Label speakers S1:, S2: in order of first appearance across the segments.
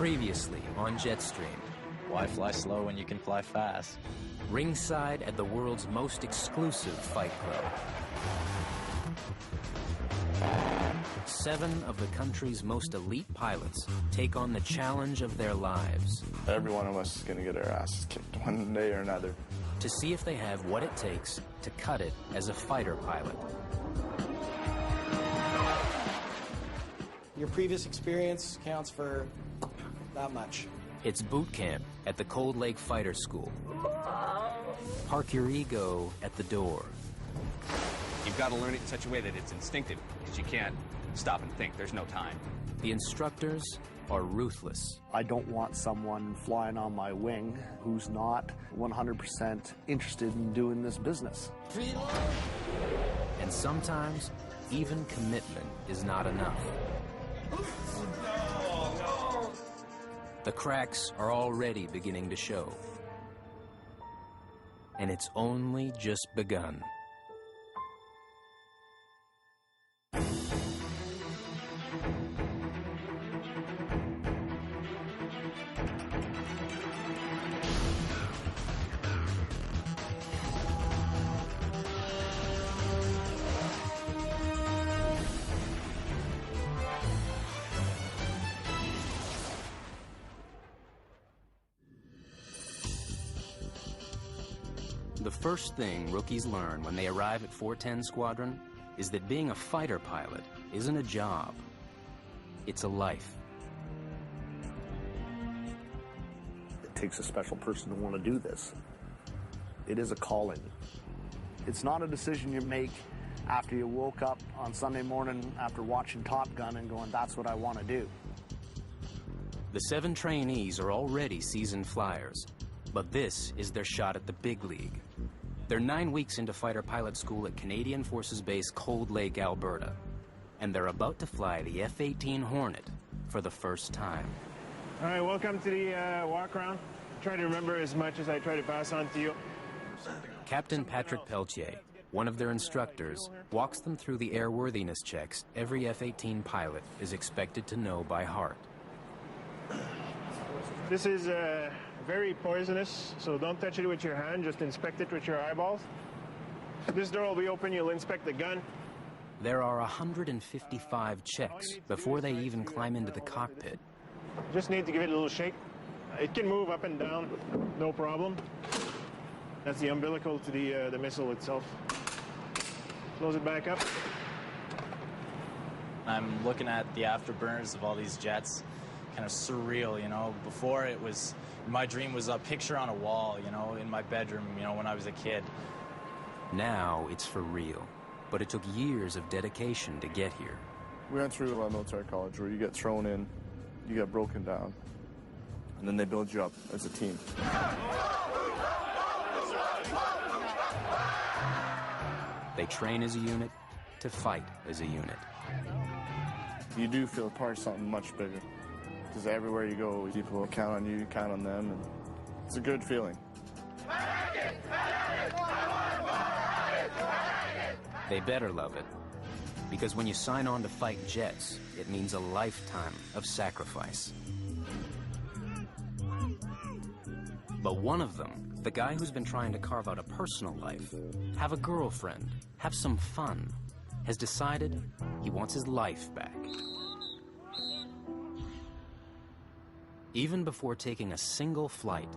S1: Previously on Jetstream.
S2: Why fly slow when you can fly fast?
S1: Ringside at the world's most exclusive fight club. 7 of the country's most elite pilots take on the challenge of their lives.
S3: Every one of us is going to get our asses kicked one day or another.
S1: To see if they have what it takes to cut it as a fighter pilot.
S4: Your previous experience counts for that much.
S1: It's boot camp at the Cold Lake Fighter School. Park your ego at the door.
S5: You've got to learn it in such a way that it's instinctive, because you can't stop and think. There's no time.
S1: The instructors are ruthless.
S6: I don't want someone flying on my wing who's not 100% interested in doing this business.
S1: And sometimes, even commitment is not enough. The cracks are already beginning to show. And it's only just begun. The first thing rookies learn when they arrive at 410 Squadron is that being a fighter pilot isn't a job, it's a life.
S6: It takes a special person to want to do this. It is a calling. It's not a decision you make after you woke up on Sunday morning after watching Top Gun and going, that's what I want to do.
S1: The 7 trainees are already seasoned flyers, but this is their shot at the big league. They're 9 weeks into fighter pilot school at Canadian Forces Base Cold Lake, Alberta, and they're about to fly the F-18 Hornet for the first time.
S7: All right, welcome to the walk around. Try to remember as much as I try to pass on to you.
S1: Captain Patrick Pelletier, one of their instructors, walks them through the airworthiness checks every F-18 pilot is expected to know by heart.
S7: This is very poisonous, so don't touch it with your hand, just inspect it with your eyeballs. This door will be open, you'll inspect the gun.
S1: There are 155 checks before they even climb into the cockpit.
S7: Just need to give it a little shake. It can move up and down, no problem. That's the umbilical to the missile itself. Close it back up.
S2: I'm looking at the afterburners of all these jets. Kind of surreal, you know. Before it was, my dream was a picture on a wall, you know, in my bedroom, you know, when I was a kid.
S1: Now it's for real, but it took years of dedication to get here.
S3: We went through a military college where you get thrown in, you get broken down, and then they build you up as a team.
S1: They train as a unit to fight as a unit.
S3: You do feel part of something much bigger. Because everywhere you go, people count on you, count on them, and it's a good feeling.
S1: They better love it, because when you sign on to fight jets, it means a lifetime of sacrifice. But one of them, the guy who's been trying to carve out a personal life, have a girlfriend, have some fun, has decided he wants his life back. Even before taking a single flight,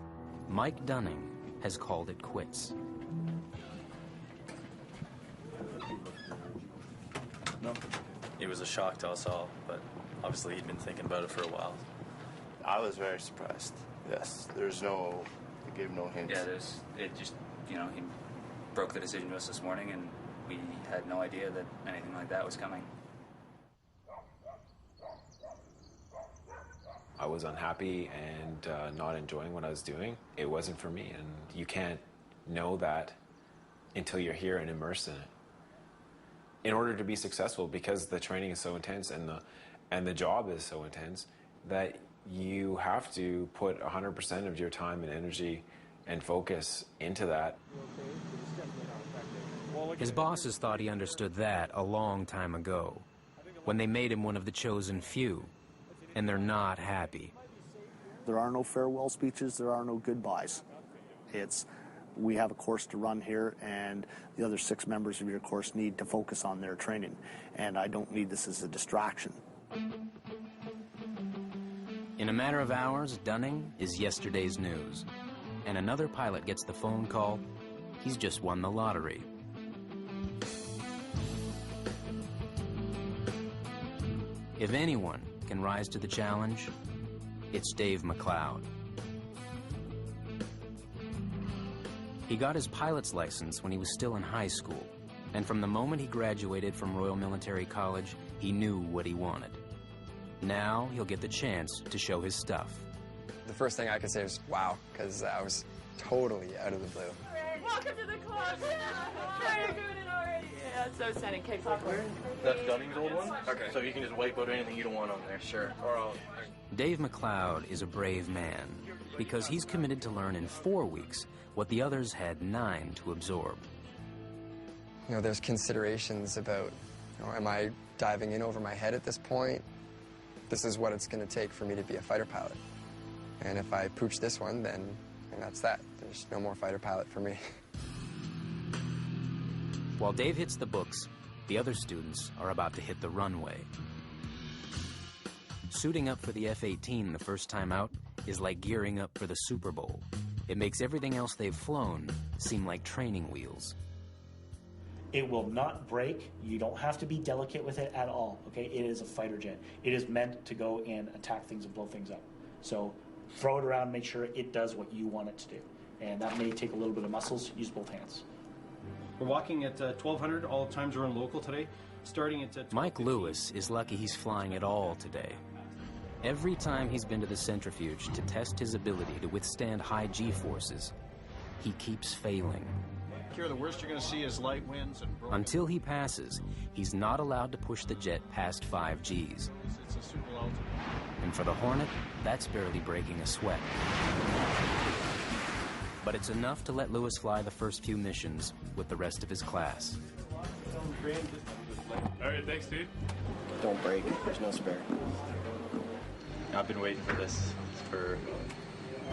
S1: Mike Dunning has called it quits.
S2: No. It was a shock to us all, but obviously he'd been thinking about it for a while.
S3: I was very surprised. Yes, there's no, they gave no hints.
S8: Yeah, it just, you know, he broke the decision to us this morning, and we had no idea that anything like that was coming.
S9: I was unhappy and not enjoying what I was doing. It wasn't for me, and you can't know that until you're here and immersed in it. In order to be successful, because the training is so intense and the job is so intense, that you have to put 100% of your time and energy and focus into that.
S1: His bosses thought he understood that a long time ago, when they made him one of the chosen few, and they're not happy.
S6: There are no farewell speeches, there are no goodbyes. We have a course to run here, and the other 6 members of your course need to focus on their training, and I don't need this as a distraction.
S1: In a matter of hours, Dunning is yesterday's news. And another pilot gets the phone call, he's just won the lottery. If anyone can rise to the challenge, it's Dave McLeod. He got his pilot's license when he was still in high school, and from the moment he graduated from Royal Military College, he knew what he wanted. Now he'll get the chance to show his stuff.
S10: The first thing I could say was, wow, because I was totally out of the blue.
S11: Welcome to the club. Yeah, you're doing it already. Yeah, it's so exciting. Cake popcorn.
S12: That's Dunning's old one? Okay. So you can just wipe out anything you don't want on there. Sure.
S1: Dave McLeod is a brave man because he's committed to learn in 4 weeks what the others had 9 to absorb.
S10: You know, there's considerations about, am I diving in over my head at this point? This is what it's going to take for me to be a fighter pilot. And if I pooch this one, then that's that. There's no more fighter pilot for me.
S1: While Dave hits the books, the other students are about to hit the runway. Suiting up for the F-18 the first time out is like gearing up for the Super Bowl. It makes everything else they've flown seem like training wheels.
S13: It will not break. You don't have to be delicate with it at all, okay? It is a fighter jet. It is meant to go and attack things and blow things up. So throw it around, make sure it does what you want it to do. And that may take a little bit of muscles. Use both hands.
S12: We're walking at 1200. All times are in local today. Starting at
S1: Mike Lewis is lucky he's flying at all today. Every time he's been to the centrifuge to test his ability to withstand high G-forces, he keeps failing.
S14: Here, the worst you're going to see is light winds and
S1: Until he passes, he's not allowed to push the jet past 5 Gs.
S14: It's a super altitude.
S1: And for the Hornet, that's barely breaking a sweat. But it's enough to let Lewis fly the first few missions with the rest of his class.
S12: All right, thanks, dude.
S4: Don't break. There's no spare.
S2: I've been waiting for this for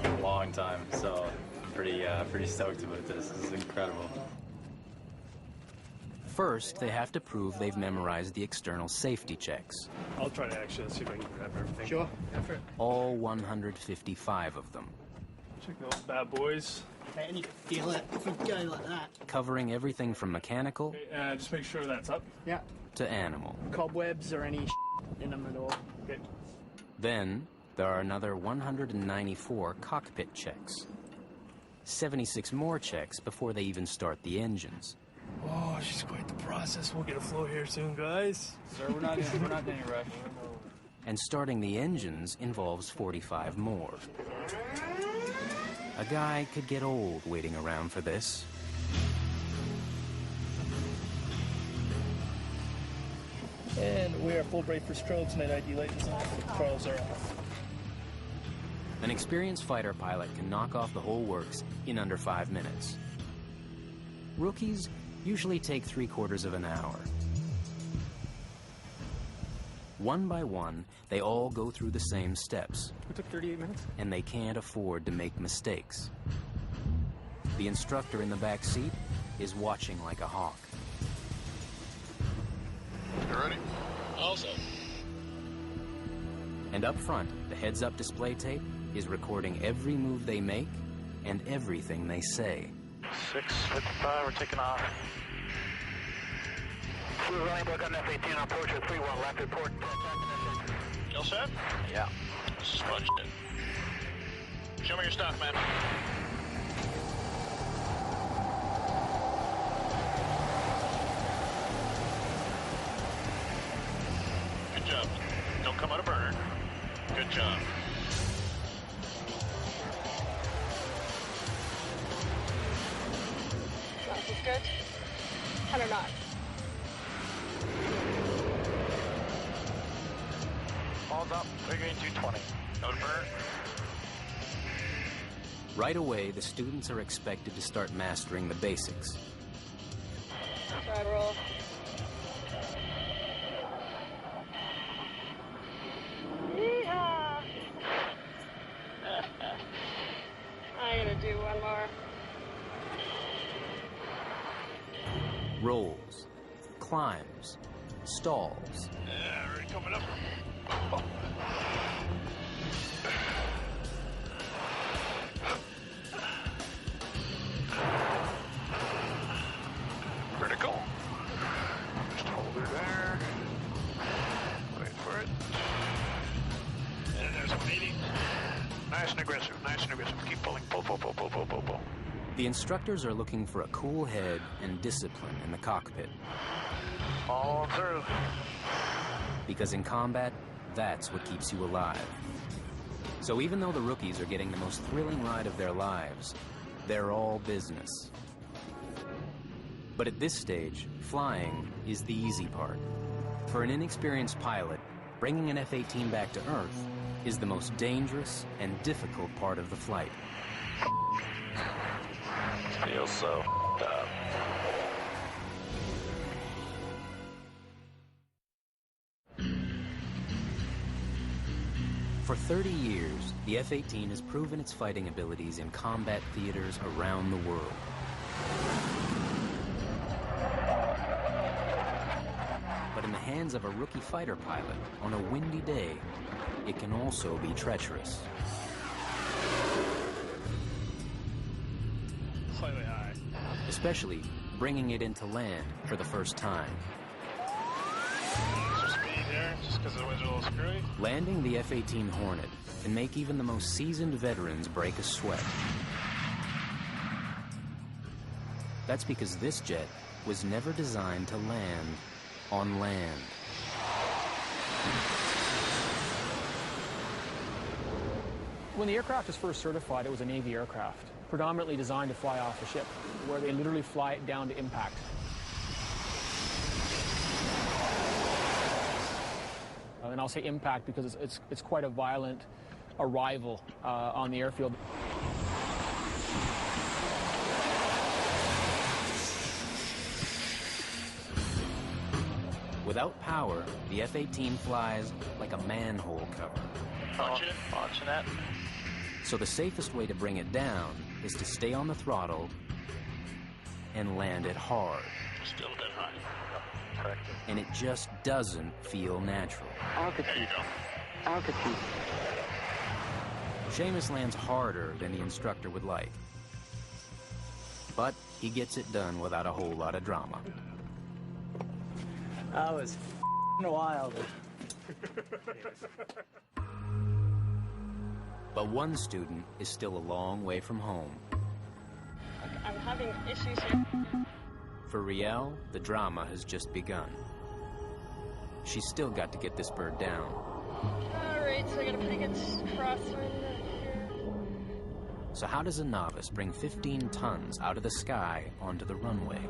S2: a long time, so I'm pretty stoked about this. This is incredible.
S1: First, they have to prove they've memorized the external safety checks.
S12: I'll try to actually see if I can grab everything.
S4: Sure.
S1: All 155 of them.
S12: Check those bad boys.
S4: Man, you can feel it if you go like that.
S1: Covering everything from mechanical
S12: Just make sure that's up.
S4: Yeah.
S1: to animal.
S4: Cobwebs or any in them at all.
S12: Okay.
S1: Then, there are another 194 cockpit checks. 76 more checks before they even start the engines.
S12: Oh, she's quite the process. We'll get a flow here soon, guys.
S2: Sir, we're not in any rush.
S1: And starting the engines involves 45 more. A guy could get old waiting around for this.
S12: And we are full break for strobes, night ID light is on. Carls are off.
S1: An experienced fighter pilot can knock off the whole works in under 5 minutes. Rookies usually take 3/4 of an hour. One by one, they all go through the same steps.
S12: We took 38 minutes.
S1: And they can't afford to make mistakes. The instructor in the back seat is watching like a hawk.
S14: You ready? Also.
S1: And up front, the heads-up display tape is recording every move they make and everything they say.
S15: 6:55, we're taking off. We're running back on F-18 on approach at 3-1 left report.
S14: You all set?
S15: Yeah.
S14: Smudged it. Show me your stuff, man. Good job. Don't come out of burner. Good job.
S11: This is good. 100 knots.
S15: Balls up. Figuring 220. No burn.
S1: Right away, the students are expected to start mastering the basics.
S11: Side roll. Yeehaw!
S1: rolls, climbs, stalls.
S14: Yeah, already coming up. Vertical. Just hold her there. Wait for it. And there's a meeting. Nice and aggressive, nice and aggressive. Keep pulling. Pull, pull, pull, pull, pull, pull, pull.
S1: The instructors are looking for a cool head and discipline in the cockpit.
S14: All through.
S1: Because in combat, that's what keeps you alive. So even though the rookies are getting the most thrilling ride of their lives, they're all business. But at this stage, flying is the easy part. For an inexperienced pilot, bringing an F-18 back to Earth is the most dangerous and difficult part of the flight.
S14: Feels so dumb.
S1: For 30 years, the F-18 has proven its fighting abilities in combat theaters around the world. But in the hands of a rookie fighter pilot on a windy day, it can also be treacherous.
S14: Slightly high.
S1: Especially bringing it into land for the first time.
S14: Extra speed there, just because the winds are a little screwy.
S1: Landing the F-18 Hornet can make even the most seasoned veterans break a sweat. That's because this jet was never designed to land on land.
S16: When the aircraft was first certified, it was a Navy aircraft, predominantly designed to fly off the ship, where they literally fly it down to impact. And I'll say impact because it's quite a violent arrival on the airfield.
S1: Without power, the F-18 flies like a manhole cover.
S14: Watching that.
S1: So the safest way to bring it down is to stay on the throttle and land it hard.
S14: Still a bit high. Correct.
S1: And it just doesn't feel natural.
S14: There you go.
S17: Altitude.
S1: Seamus lands harder than the instructor would like. But he gets it done without a whole lot of drama.
S4: That was wild.
S1: But one student is still a long way from home.
S11: I'm having issues here.
S1: For Riel, the drama has just begun. She's still got to get this bird down.
S11: Alright, so I gotta put it against crosswind here.
S1: So how does a novice bring 15 tons out of the sky onto the runway?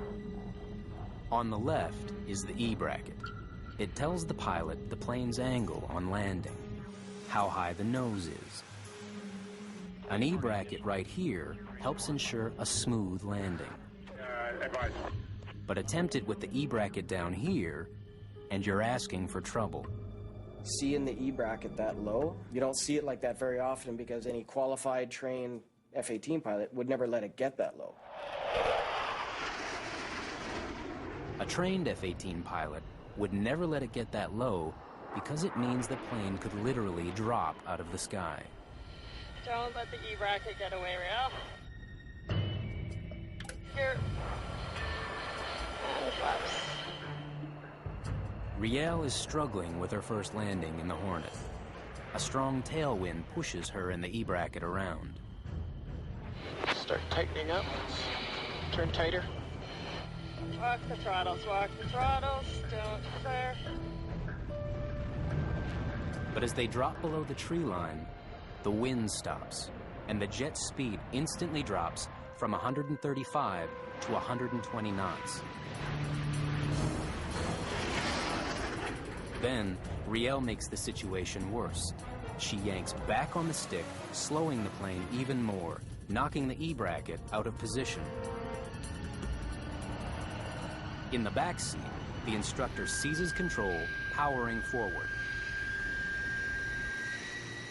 S1: On the left is the E-bracket. It tells the pilot the plane's angle on landing, how high the nose is. An E-bracket right here helps ensure a smooth landing. But attempt it with the E-bracket down here, and you're asking for trouble.
S4: Seeing the E-bracket that low, you don't see it like that very often because any qualified, trained F-18 pilot would never let it get that low.
S1: A trained F-18 pilot would never let it get that low because it means the plane could literally drop out of the sky.
S11: Don't let the E-bracket get away, Riel. Here. And the flaps.
S1: Riel is struggling with her first landing in the Hornet. A strong tailwind pushes her and the E-bracket around.
S15: Start tightening up. Turn tighter.
S11: Walk the throttles, don't flare.
S1: But as they drop below the tree line, the wind stops, and the jet's speed instantly drops from 135 to 120 knots. Then, Riel makes the situation worse. She yanks back on the stick, slowing the plane even more, knocking the E-bracket out of position. In the back seat, the instructor seizes control, powering forward.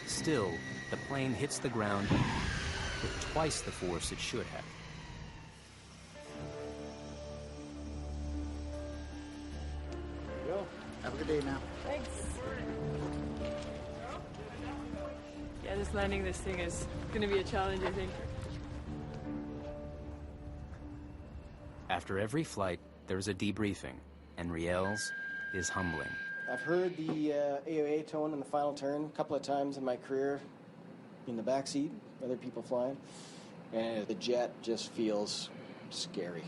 S1: Still, the plane hits the ground with twice the force it should have.
S17: day now.
S11: Thanks. Yeah, just landing this thing is going to be a challenge, I think.
S1: After every flight, there is a debriefing, and Riel's is humbling.
S4: I've heard the AOA tone in the final turn a couple of times in my career in the backseat, other people flying, and the jet just feels scary.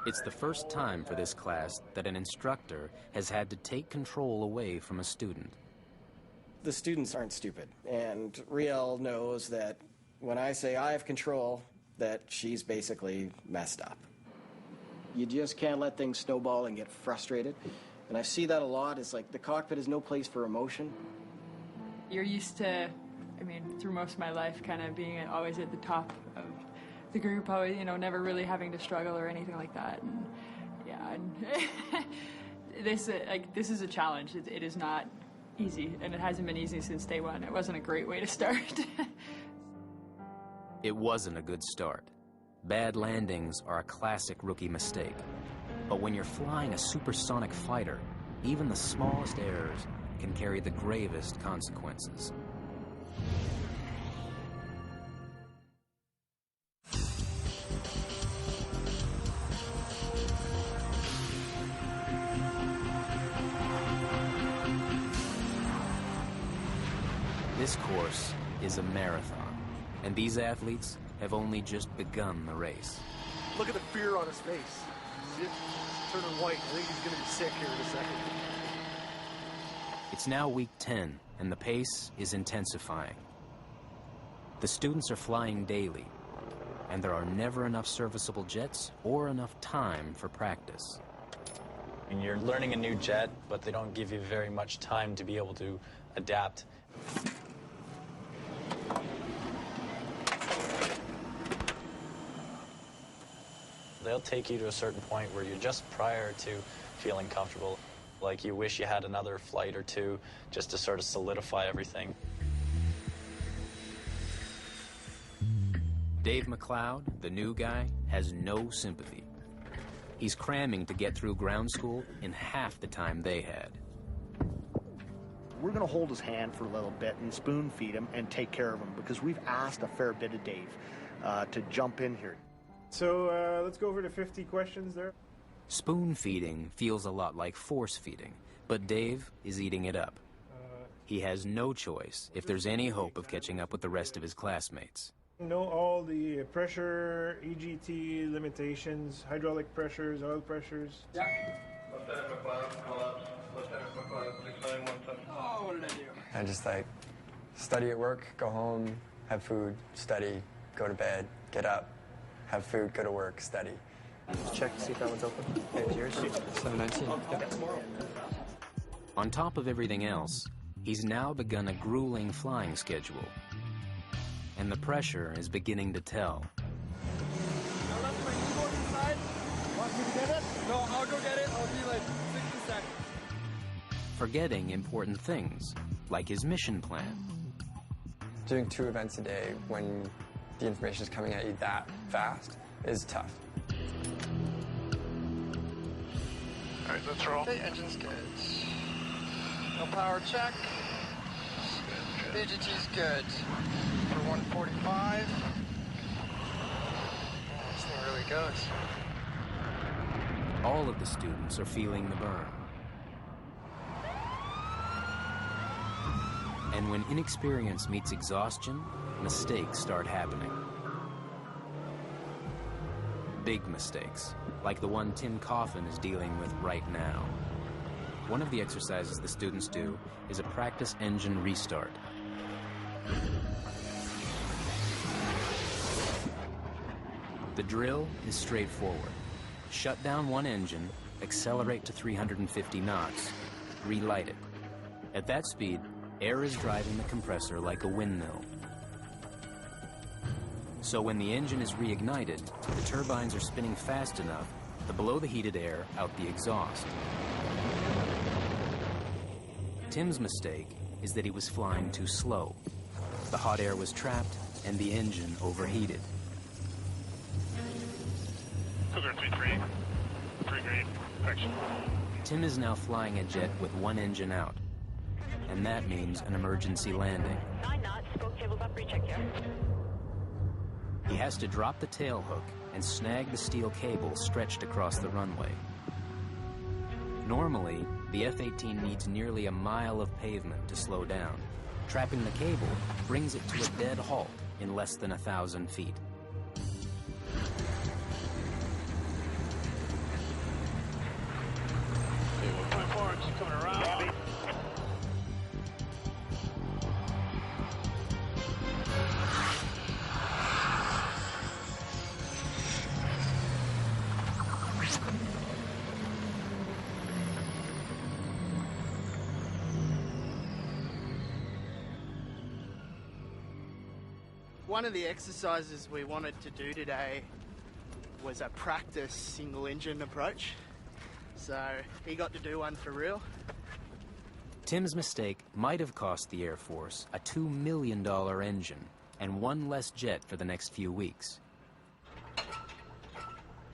S1: It's the first time for this class that an instructor has had to take control away from a student.
S4: The students aren't stupid, and Riel knows that when I say I have control, that she's basically messed up. You just can't let things snowball and get frustrated. And I see that a lot. It's like the cockpit is no place for emotion.
S11: You're used to, I mean, through most of my life, kind of being always at the top of the group, always, you know, never really having to struggle or anything like that. And yeah, and this is a challenge. It is not easy, and it hasn't been easy since day one. It wasn't a great way to start.
S1: It wasn't a good start. Bad landings are a classic rookie mistake. But when you're flying a supersonic fighter, even the smallest errors can carry the gravest consequences. This course is a marathon, and these athletes have only just begun the race.
S6: Look at the fear on his face. See it? Turning white. I think he's going to be sick here in a second.
S1: It's now week 10, and the pace is intensifying. The students are flying daily, and there are never enough serviceable jets or enough time for practice.
S2: And you're learning a new jet, but they don't give you very much time to be able to adapt. They'll take you to a certain point where you're just prior to feeling comfortable. Like you wish you had another flight or two just to sort of solidify everything.
S1: Dave McLeod, the new guy, has no sympathy. He's cramming to get through ground school in half the time they had.
S6: We're going to hold his hand for a little bit and spoon feed him and take care of him because we've asked a fair bit of Dave to jump in here.
S7: So let's go over to 50 questions there.
S1: Spoon feeding feels a lot like force feeding, but Dave is eating it up. He has no choice if there's any hope of catching up with the rest of his classmates.
S7: Know all the pressure, EGT limitations, hydraulic pressures, oil pressures.
S11: Yeah. Oh, what did I do?
S10: I just study at work, go home, have food, study, go to bed, get up, have food, go to work, study.
S4: Just check to see if that one's open. Hey, it's yours?
S10: 719.
S1: On top of everything else, he's now begun a grueling flying schedule. And the pressure is beginning to tell.
S11: I left my keyboard inside. Want me to get it? No, I'll go get it. I'll be like 60 seconds.
S1: Forgetting important things, like his mission plan.
S10: Doing 2 events a day when the information is coming at you that fast is tough.
S14: All right, let's roll.
S17: Okay, engine's good. No power check. VGT's good. For 145. This thing really goes.
S1: All of the students are feeling the burn. And when inexperience meets exhaustion, mistakes start happening. Big mistakes, like the one Tim Coffin is dealing with right now. One of the exercises the students do is a practice engine restart. The drill is straightforward. Shut down one engine, accelerate to 350 knots, relight it. At that speed, air is driving the compressor like a windmill. So when the engine is reignited, the turbines are spinning fast enough to blow the heated air out the exhaust. Tim's mistake is that he was flying too slow. The hot air was trapped and the engine overheated.
S14: Cougar 3-3, 3 green, correction.
S1: Tim is now flying a jet with one engine out, and that means an emergency landing.
S18: 9 knots, spoke cables up, recheck here.
S1: He has to drop the tail hook and snag the steel cable stretched across the runway. Normally, the F-18 needs nearly a mile of pavement to slow down. Trapping the cable brings it to a dead halt in less than 1,000 feet.
S14: Coming around.
S19: One of the exercises we wanted to do today was a practice single engine approach. So he got to do one for real.
S1: Tim's mistake might have cost the Air Force a $2 million engine and one less jet for the next few weeks.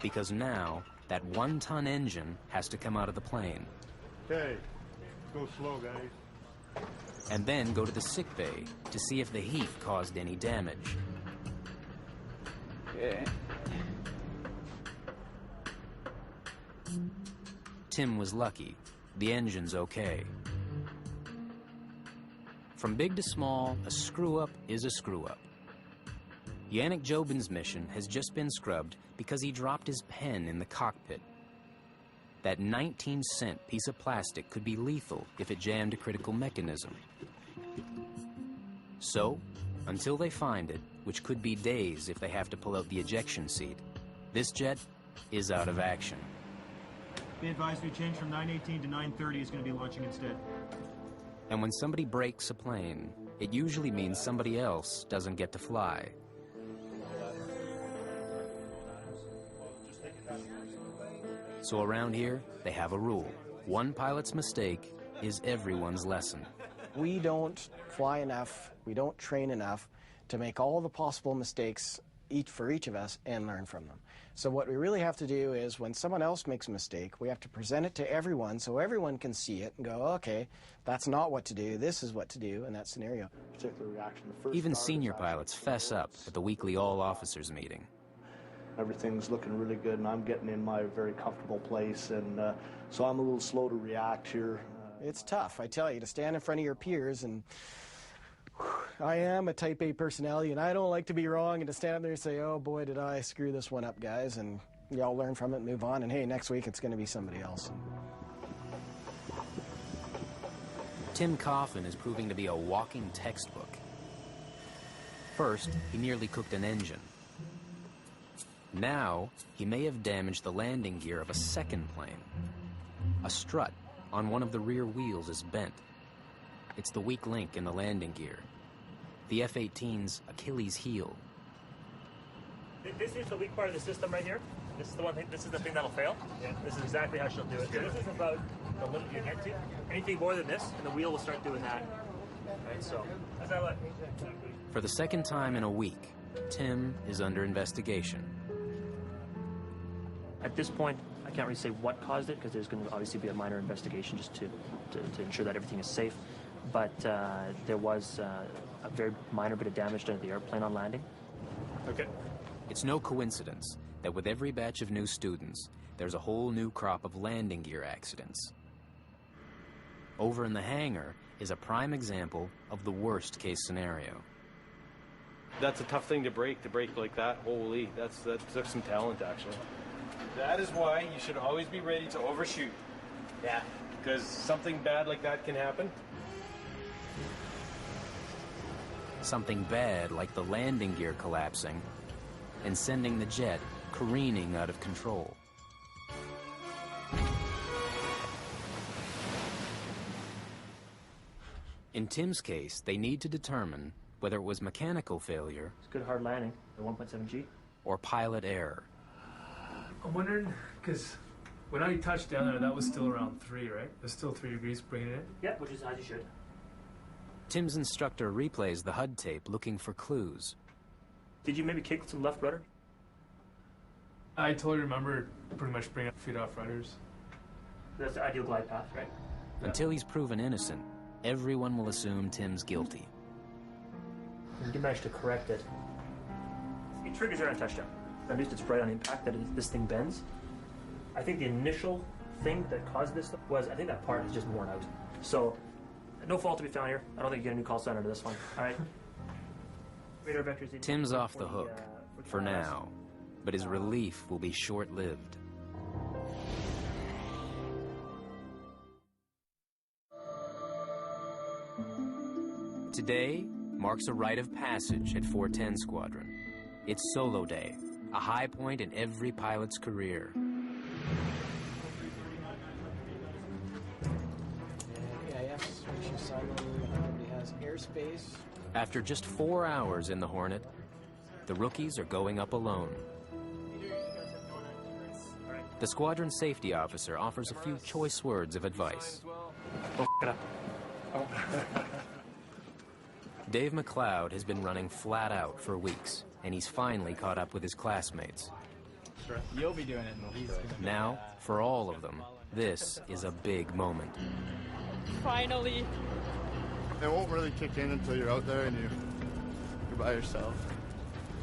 S1: Because now, that 1-ton engine has to come out of the plane.
S7: Okay, go slow, guys.
S1: And then go to the sick bay to see if the heat caused any damage.
S8: Okay.
S1: Tim was lucky. The engine's okay. From big to small, a screw-up is a screw-up. Yannick Jobin's mission has just been scrubbed because he dropped his pen in the cockpit. That 19-cent piece of plastic could be lethal if it jammed a critical mechanism. So, until they find it, which could be days if they have to pull out the ejection seat, this jet is out of action.
S20: Be advised we change from 9:18 to 9:30 is going to be launching instead.
S1: And when somebody breaks a plane, it usually means somebody else doesn't get to fly. So around here, they have a rule. One pilot's mistake is everyone's lesson.
S4: We don't fly enough, we don't train enough to make all the possible mistakes for each of us and learn from them. So what we really have to do is when someone else makes a mistake, we have to present it to everyone so everyone can see it and go, okay, that's not what to do, this is what to do in that scenario.
S6: Particular reaction, the first
S1: Even
S6: start
S1: senior
S6: is
S1: pilots fess up at the weekly all-officers meeting.
S6: everything's looking really good and I'm getting in my very comfortable place, and so I'm a little slow to react here.
S4: It's tough, I tell you, to stand in front of your peers, and I am a type A personality and I don't like to be wrong, and to stand up there and say, oh boy, did I screw this one up, guys, and y'all learn from it and move on, and hey, next week it's going to be somebody else.
S1: Tim Coffin is proving to be a walking textbook. First, he nearly cooked an engine. Now, he may have damaged the landing gear of a second plane. A strut on one of the rear wheels is bent. It's the weak link in the landing gear. The F-18's Achilles heel.
S13: This is the weak part of the system right here. This is the one. This is the thing that'll fail. Yeah. This is exactly how she'll do it. So this is about the limit you get to. Anything more than this, and the wheel will start doing that. Right. So how's that look?
S1: For the second time in a week, Tim is under investigation.
S13: At this point, I can't really say what caused it because there's going to obviously be a minor investigation just to ensure that everything is safe. But there was a very minor bit of damage done to the airplane on landing.
S1: Okay. It's no coincidence that with every batch of new students, there's a whole new crop of landing gear accidents. Over in the hangar is a prime example of the worst case scenario.
S21: That's a tough thing to break like that. Holy, that took some talent, actually. That is why you should always be ready to overshoot. Yeah. Because something bad like that can happen.
S1: Something bad like the landing gear collapsing and sending the jet careening out of control. In Tim's case, they need to determine whether it was mechanical failure.
S13: It's a good hard landing, the 1.7G.
S1: Or pilot error.
S16: I'm wondering, because when I touched down there, that was still around 3, right? There's still 3 degrees bringing it in?
S13: Yeah, which is as you should.
S1: Tim's instructor replays the HUD tape looking for clues.
S13: Did you maybe kick some left rudder?
S16: I totally remember pretty much bringing up feet off rudders.
S12: That's the ideal glide path, right?
S1: Until he's proven innocent, everyone will assume Tim's guilty.
S12: And you manage to correct it. It triggers your own touchdown. At least it's right on impact that this thing bends. I think the initial thing that caused this was, I think that part is just worn out. So, no fault to be found here. I don't think you get a new call center to this one. All right. Radar vectors in
S1: Tim's off the hook, for now, but his relief will be short-lived. Today marks a rite of passage at 410 Squadron. It's solo day, a high point in every pilot's career. After just 4 hours in the Hornet, the rookies are going up alone. The squadron safety officer offers a few choice words of advice. Dave McLeod has been running flat out for weeks, and he's finally caught up with his classmates.
S2: You'll be doing it.
S1: Now, for all of them, this is a big moment.
S11: Finally.
S3: It won't really kick in until you're out there and you're by yourself.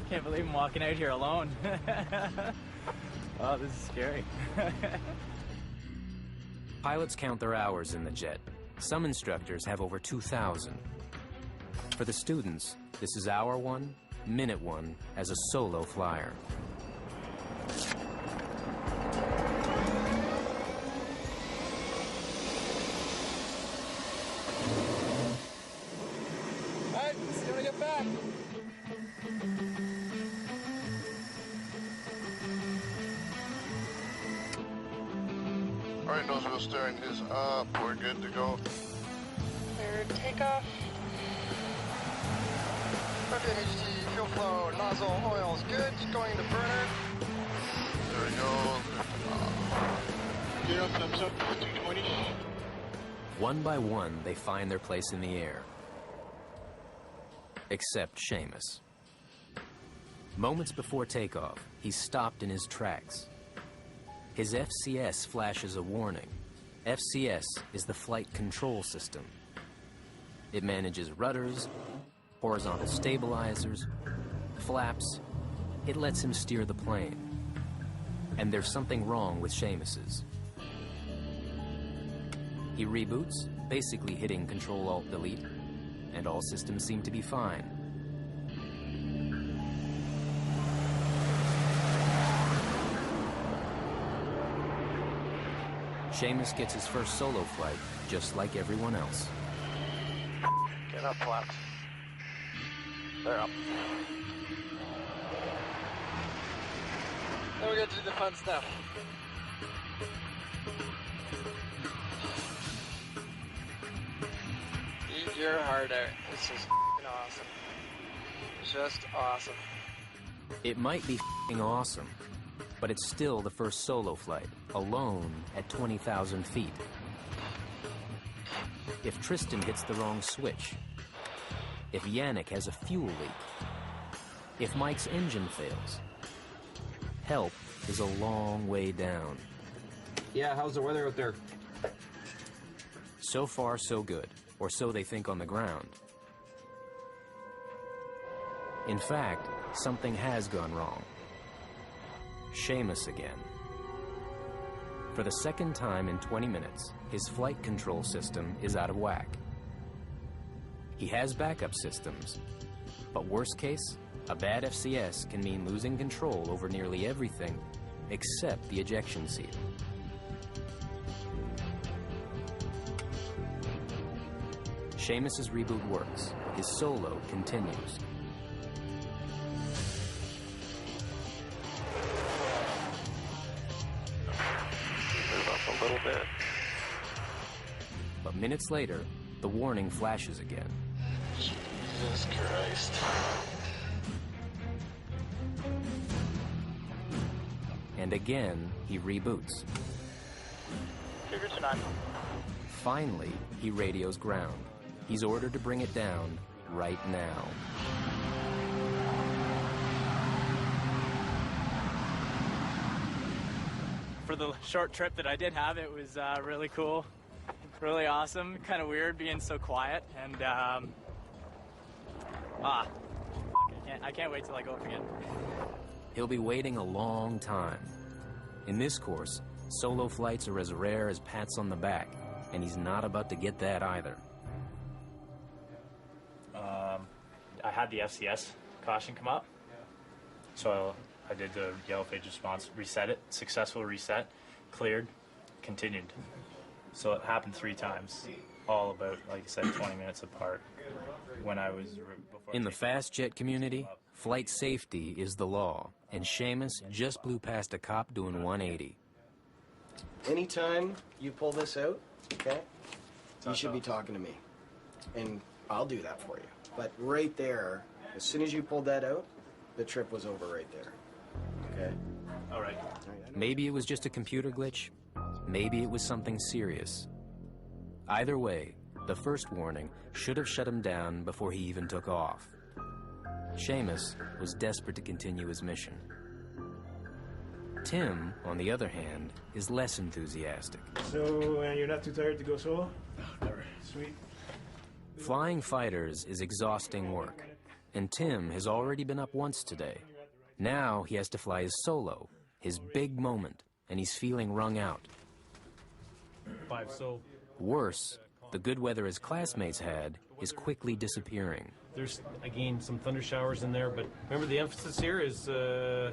S2: Can't believe I'm walking out here alone. Oh, this is scary.
S1: Pilots count their hours in the jet. Some instructors have over 2,000. For the students, this is hour one, minute one, as a solo flyer.
S10: Alright, see you when I get back.
S14: Alright, nose wheel steering is up. We're good to go.
S17: Cleared takeoff. MHT, fuel flow, nozzle, oil's good. Going to burner.
S14: There we go. Gear up, thumbs up, 220.
S1: One by one, they find their place in the air. Except Seamus. Moments before takeoff, he's stopped in his tracks. His FCS flashes a warning. FCS is the flight control system. It manages rudders, horizontal stabilizers, flaps. It lets him steer the plane. And there's something wrong with Seamus's. He reboots, basically hitting Control-Alt-Delete, and all systems seem to be fine. Seamus gets his first solo flight, just like everyone else.
S17: Get up, flaps. They're up. Now we get to do the fun stuff. Eat your heart out. This is f***ing awesome. Just awesome.
S1: It might be f***ing awesome, but it's still the first solo flight, alone at 20,000 feet. If Tristan hits the wrong switch, if Yannick has a fuel leak, if Mike's engine fails, help is a long way down.
S9: Yeah, how's the weather out there?
S1: So far, so good, or so they think on the ground. In fact, something has gone wrong. Seamus again. For the second time in 20 minutes, his flight control system is out of whack. He has backup systems, but worst case, a bad FCS can mean losing control over nearly everything except the ejection seat. Seamus's reboot works. His solo continues.
S17: Move up a little bit.
S1: But minutes later, the warning flashes again.
S17: Jesus Christ.
S1: And again, he reboots.
S17: Figure tonight.
S1: Finally, he radios ground. He's ordered to bring it down right now.
S2: For for the short trip that I did have, it was really cool, really awesome. Kind of weird being so quiet, and I can't wait till I go up again.
S1: He'll be waiting a long time. In this course, solo flights are as rare as pats on the back, and he's not about to get that either.
S5: I had the FCS caution come up, so I did the yellow phase response, reset it, successful reset, cleared, continued. So it happened 3 times, all about, like I said, 20 minutes apart. When I was
S1: in the fast jet community, flight safety is the law, and Seamus just blew past a cop doing 180.
S4: Anytime you pull this out, okay, you should be talking to me, and I'll do that for you. But right there, as soon as you pulled that out, the trip was over right there. Okay?
S5: All right.
S1: Maybe it was just a computer glitch. Maybe it was something serious. Either way, the first warning should have shut him down before he even took off. Seamus was desperate to continue his mission. Tim, on the other hand, is less enthusiastic.
S7: So, you're not too tired to go solo?
S5: No, never.
S7: Sweet.
S1: Flying fighters is exhausting work, and Tim has already been up once today. Now he has to fly his solo, his big moment, and he's feeling wrung out.
S21: 5, so...
S1: Worse, the good weather his classmates had is quickly disappearing.
S21: There's, again, some thunder showers in there, but remember the emphasis here is go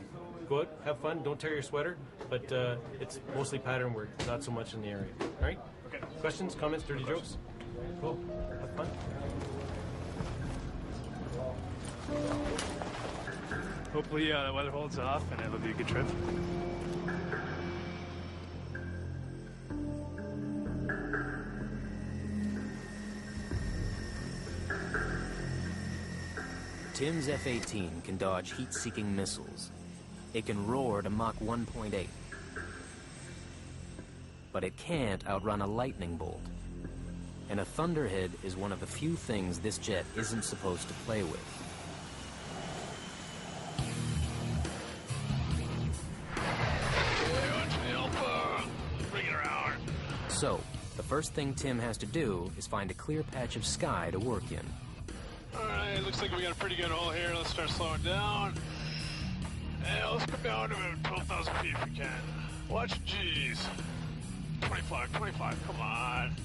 S21: out, have fun, don't tear your sweater, but it's mostly pattern work, not so much in the area. All right? Okay. Questions, comments, dirty jokes? Cool. Have fun.
S22: Hopefully the weather holds off and it'll be a good trip.
S1: Tim's F-18 can dodge heat-seeking missiles. It can roar to Mach 1.8. But it can't outrun a lightning bolt. And a thunderhead is one of the few things this jet isn't supposed to play with.
S22: Bring it around.
S1: So, the first thing Tim has to do is find a clear patch of sky to work in.
S22: Alright, looks like we got a pretty good hole here. Let's start slowing down. And let's come down to about 12,000 feet if we can. Watch G's. 25, come on.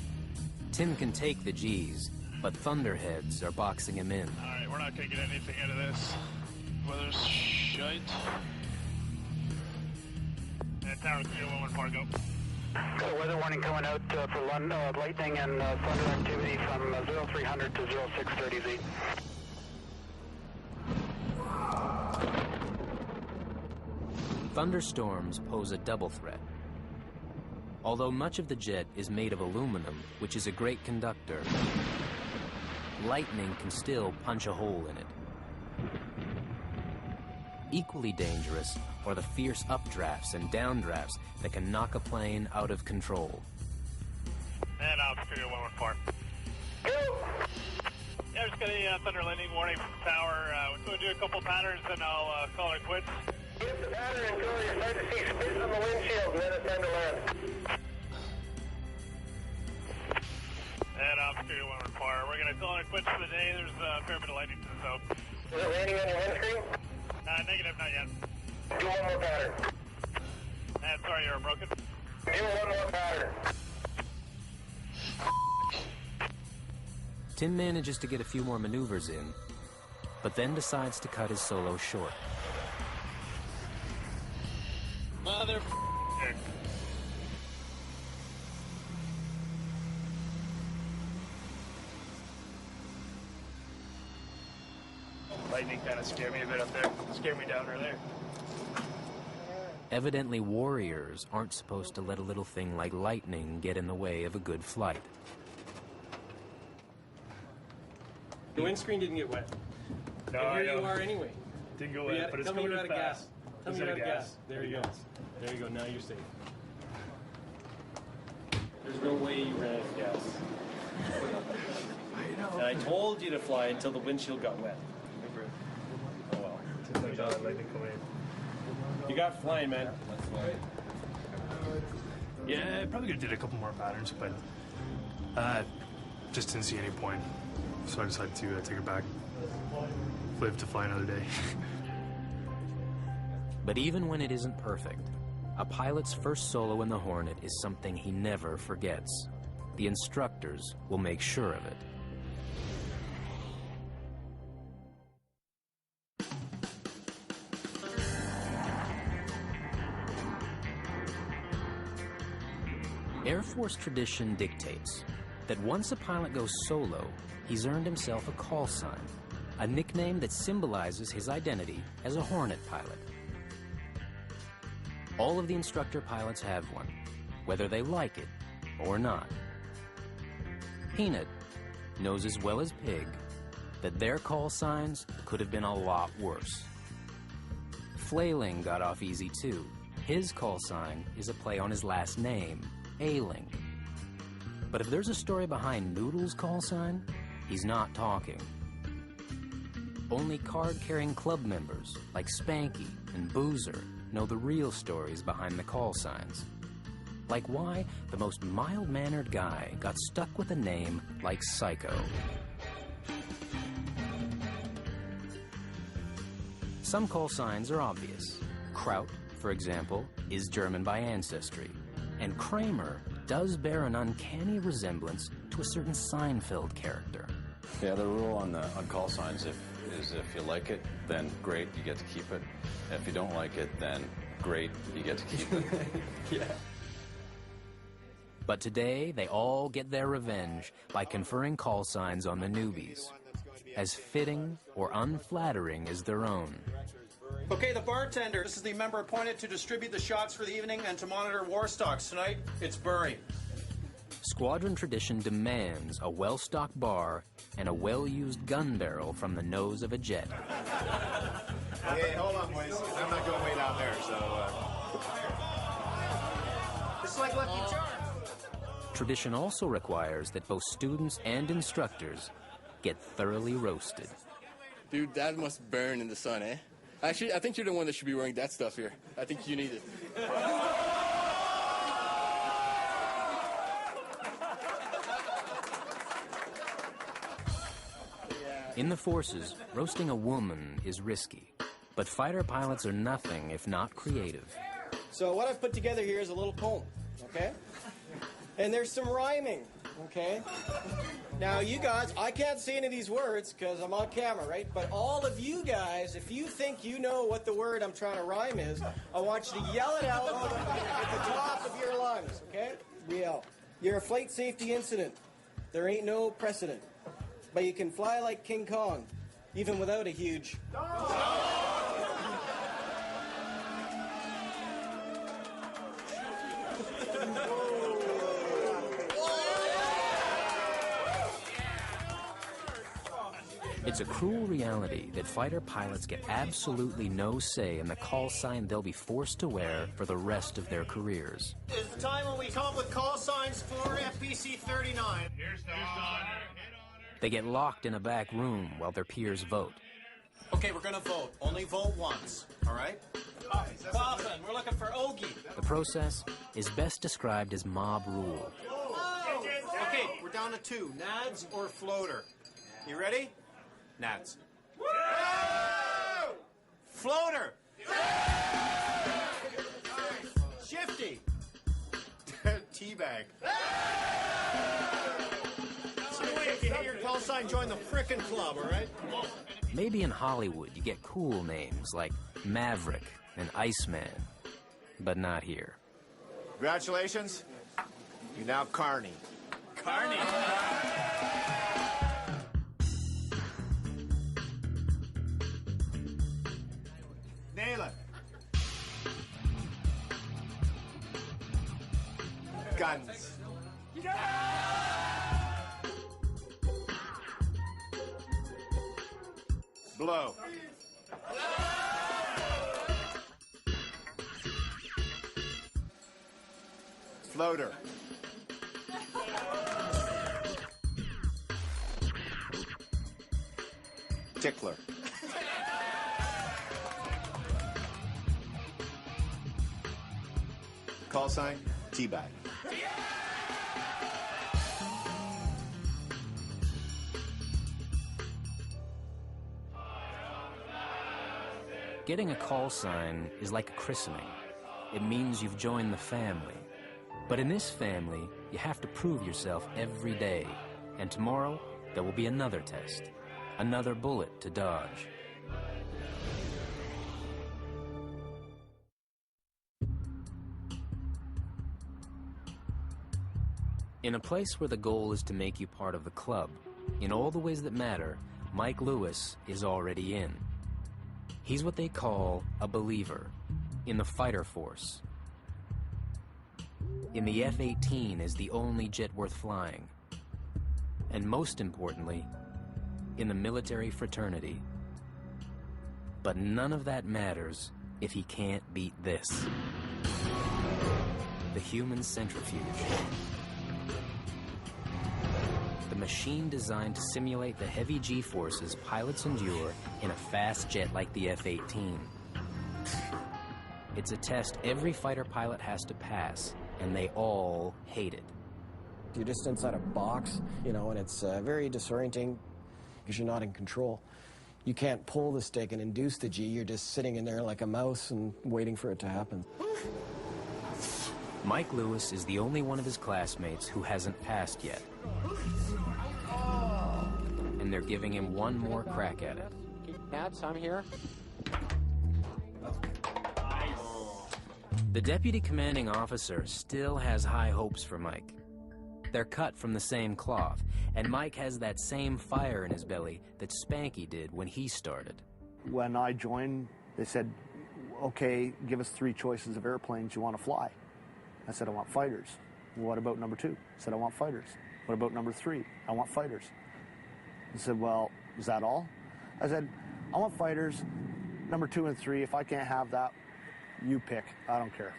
S1: Tim can take the G's, but thunderheads are boxing him in.
S22: Alright, we're not gonna get anything out of this. Weather's shite. And tower 301 go.
S15: Got a weather warning coming out for lightning and thunder activity from 0300 to 0630Z.
S1: Thunderstorms pose a double threat. Although much of the jet is made of aluminum, which is a great conductor, lightning can still punch a hole in it. Equally dangerous are the fierce updrafts and downdrafts that can knock a plane out of control.
S22: And Studio 114. Yeah, I'm just getting a thunder landing warning from the tower. We're going to do a couple patterns and I'll call it quits.
S15: Get the pattern until you start to see spits on the windshield, and then it's time to land.
S22: And Studio 114. We're going to call it quits for the day. There's a fair bit of lightning to the south.
S15: Is it landing on your windscreen?
S22: Negative, not yet.
S15: Do one more pattern.
S22: And sorry, you're broken.
S15: Do one more pattern.
S1: Tim manages to get a few more maneuvers in, but then decides to cut his solo short.
S22: Mother. Lightning kind of scared me a bit up there. Scared me down earlier.
S1: Evidently, warriors aren't supposed to let a little thing like lightning get in the way of a good flight.
S21: The windscreen didn't get wet.
S22: No,
S21: and here you are anyway.
S22: Didn't go wet, but it's
S21: coming
S22: coming
S21: out of gas.
S22: fast.
S21: Tell me you're out of gas. There you go. There you go. Now you're safe. There's no way you ran out of gas.
S22: I know.
S21: And I told you to fly until the windshield got wet. Remember? Oh well.
S22: Lightning come in.
S21: You got flying, man.
S18: Yeah, I probably could have did a couple more patterns, but just didn't see any point. So I decided to take it back, live to fly another day.
S1: But even when it isn't perfect, a pilot's first solo in the Hornet is something he never forgets. The instructors will make sure of it. Air Force tradition dictates that once a pilot goes solo, he's earned himself a call sign, a nickname that symbolizes his identity as a Hornet pilot. All of the instructor pilots have one, whether they like it or not. Peanut knows as well as Pig that their call signs could have been a lot worse. Flailing got off easy too. His call sign is a play on his last name, Ailing. But if there's a story behind Noodle's call sign, he's not talking. Only card-carrying club members like Spanky and Boozer know the real stories behind the call signs. Like why the most mild-mannered guy got stuck with a name like Psycho. Some call signs are obvious. Kraut, for example, is German by ancestry. And Kramer does bear an uncanny resemblance to a certain Seinfeld character.
S19: Yeah, the rule on call signs is if you like it, then great, you get to keep it. If you don't like it, then great, you get to keep it.
S1: Yeah. But today, they all get their revenge by conferring call signs on the newbies, as fitting or unflattering as their own.
S23: Okay, the bartender. This is the member appointed to distribute the shots for the evening and to monitor war stocks. Tonight, it's Burry.
S1: Squadron tradition demands a well-stocked bar and a well-used gun barrel from the nose of a jet.
S24: Hey, hold on, boys. I'm not going way down there, so...
S23: It's like Lucky Charms.
S1: Tradition also requires that both students and instructors get thoroughly roasted.
S25: Dude, that must burn in the sun, eh? Actually, I think you're the one that should be wearing that stuff here. I think you need it.
S1: In the forces, roasting a woman is risky, but fighter pilots are nothing if not creative.
S4: So what I've put together here is a little poem, okay? And there's some rhyming, okay? Now, you guys, I can't see any of these words because I'm on camera, right? But all of you guys, if you think you know what the word I'm trying to rhyme is, I want you to yell it out at the top of your lungs, okay? Yell. You're a flight safety incident. There ain't no precedent. But you can fly like King Kong, even without a huge...
S1: It's a cruel reality that fighter pilots get absolutely no say in the call sign they'll be forced to wear for the rest of their careers.
S23: It's the time when we come up with call signs for FPC 39. Here's the honor.
S1: They get locked in a back room while their peers vote.
S23: Okay, we're gonna vote. Only vote once, all right? Coffin, we're looking for Ogie.
S1: The process is best described as mob rule.
S23: Okay, we're down to two, Nads or Floater. You ready? Nads. Floater. Shifty.
S24: Teabag.
S23: So anyway, if you hit your call sign, join the frickin' club, all right?
S1: Maybe in Hollywood you get cool names like Maverick and Iceman, but here.
S24: Congratulations. You're now Carney.
S23: Carney.
S24: Nail it. Guns. Blow. Floater. Tickler. call sign, Teabag.
S1: Getting a call sign is like a christening. It means you've joined the family. But in this family, you have to prove yourself every day. And tomorrow, there will be another test, another bullet to dodge. In a place where the goal is to make you part of the club, in all the ways that matter, Mike Lewis is already in. He's what they call a believer in the fighter force. In the F-18 is the only jet worth flying. And most importantly, in the military fraternity. But none of that matters if he can't beat this. The human centrifuge. The machine designed to simulate the heavy G-forces pilots endure in a fast jet like the F-18. It's a test every fighter pilot has to pass, and they all hate it.
S4: You're just inside a box, you know, and it's very disorienting because you're not in control. You can't pull the stick and induce the G. You're just sitting in there like a mouse and waiting for it to happen.
S1: Mike Lewis is the only one of his classmates who hasn't passed yet. And they're giving him one more crack at it.
S6: Cats, I'm here.
S1: The deputy commanding officer still has high hopes for Mike. They're cut from the same cloth, and Mike has that same fire in his belly that Spanky did when he started.
S8: When I joined, they said, okay, give us 3 choices of airplanes you want to fly. I said, I want fighters. What about number 2? I said, I want fighters. What about number 3? I want fighters. He said, well, is that all? I said, I want fighters, number 2 and 3. If I can't have that, you pick. I don't care.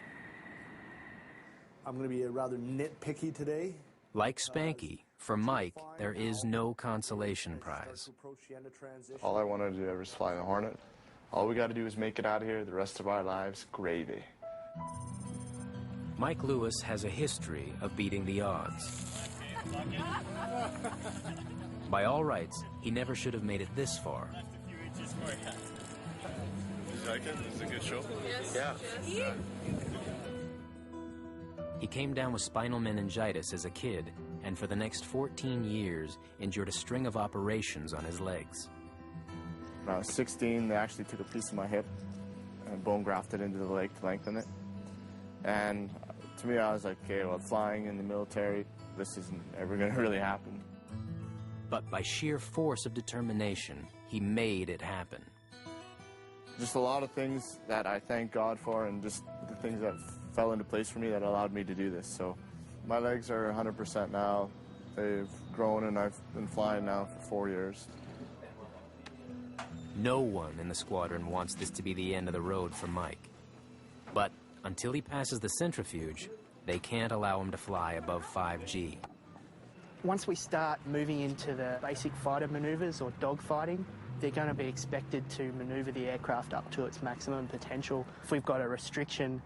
S13: I'm going to be rather nitpicky today.
S1: Like Spanky, for Mike, there is no consolation prize.
S3: All I wanted to do ever is fly the Hornet. All we got to do is make it out of here. The rest of our lives, gravy.
S1: Mike Lewis has a history of beating the odds. By all rights, he never should have made it this far.
S3: Did you like it? It was a good show?
S1: Yes. Yeah. He came down with spinal meningitis as a kid, and for the next 14 years, endured a string of operations on his legs.
S3: When I was 16, they actually took a piece of my hip and bone grafted into the leg to lengthen it. And to me, I was like, okay, well, flying in the military, this isn't ever going to really happen.
S1: But by sheer force of determination, he made it happen.
S3: Just a lot of things that I thank God for, and just the things that fell into place for me that allowed me to do this. So my legs are 100% now. They've grown, and I've been flying now for 4 years.
S1: No one in the squadron wants this to be the end of the road for Mike. But until he passes the centrifuge, they can't allow him to fly above 5G.
S16: Once we start moving into the basic fighter maneuvers or dogfighting, they're going to be expected to maneuver the aircraft up to its maximum potential. If we've got a restriction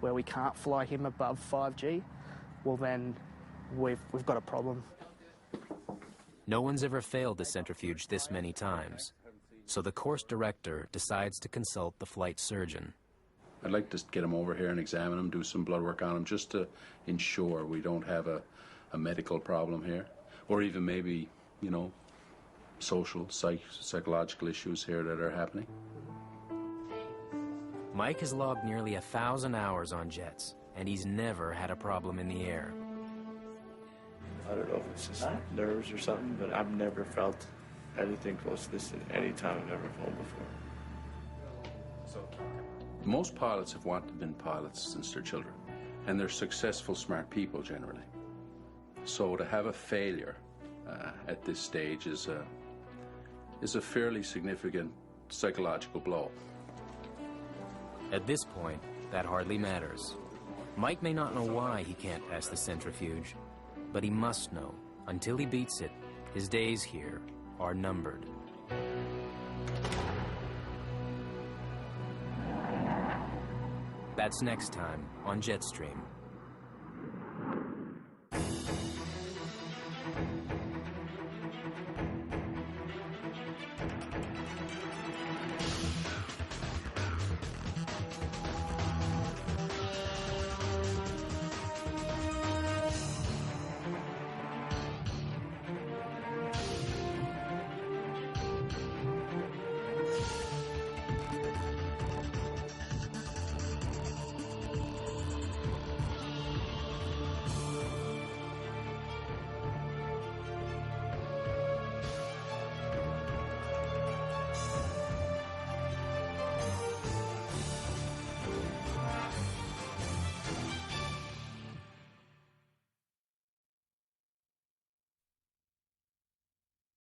S16: where we can't fly him above 5G, well then we've got a problem.
S1: No one's ever failed the centrifuge this many times, so the course director decides to consult the flight surgeon.
S20: I'd like to get him over here and examine him, do some blood work on him, just to ensure we don't have a medical problem here, or even maybe, you know, social, psychological issues here that are happening.
S1: Mike has logged nearly 1,000 hours on jets, and he's never had a problem in the air.
S26: I don't know if it's just nerves or something, but I've never felt anything close to this at any time I've ever flown before.
S20: Most pilots have wanted to be pilots since they're children, and they're successful, smart people generally. So to have a failure at this stage is a fairly significant psychological blow.
S1: At this point, that hardly matters. Mike may not know why he can't pass the centrifuge, but he must know, until he beats it, his days here are numbered. That's next time on Jetstream.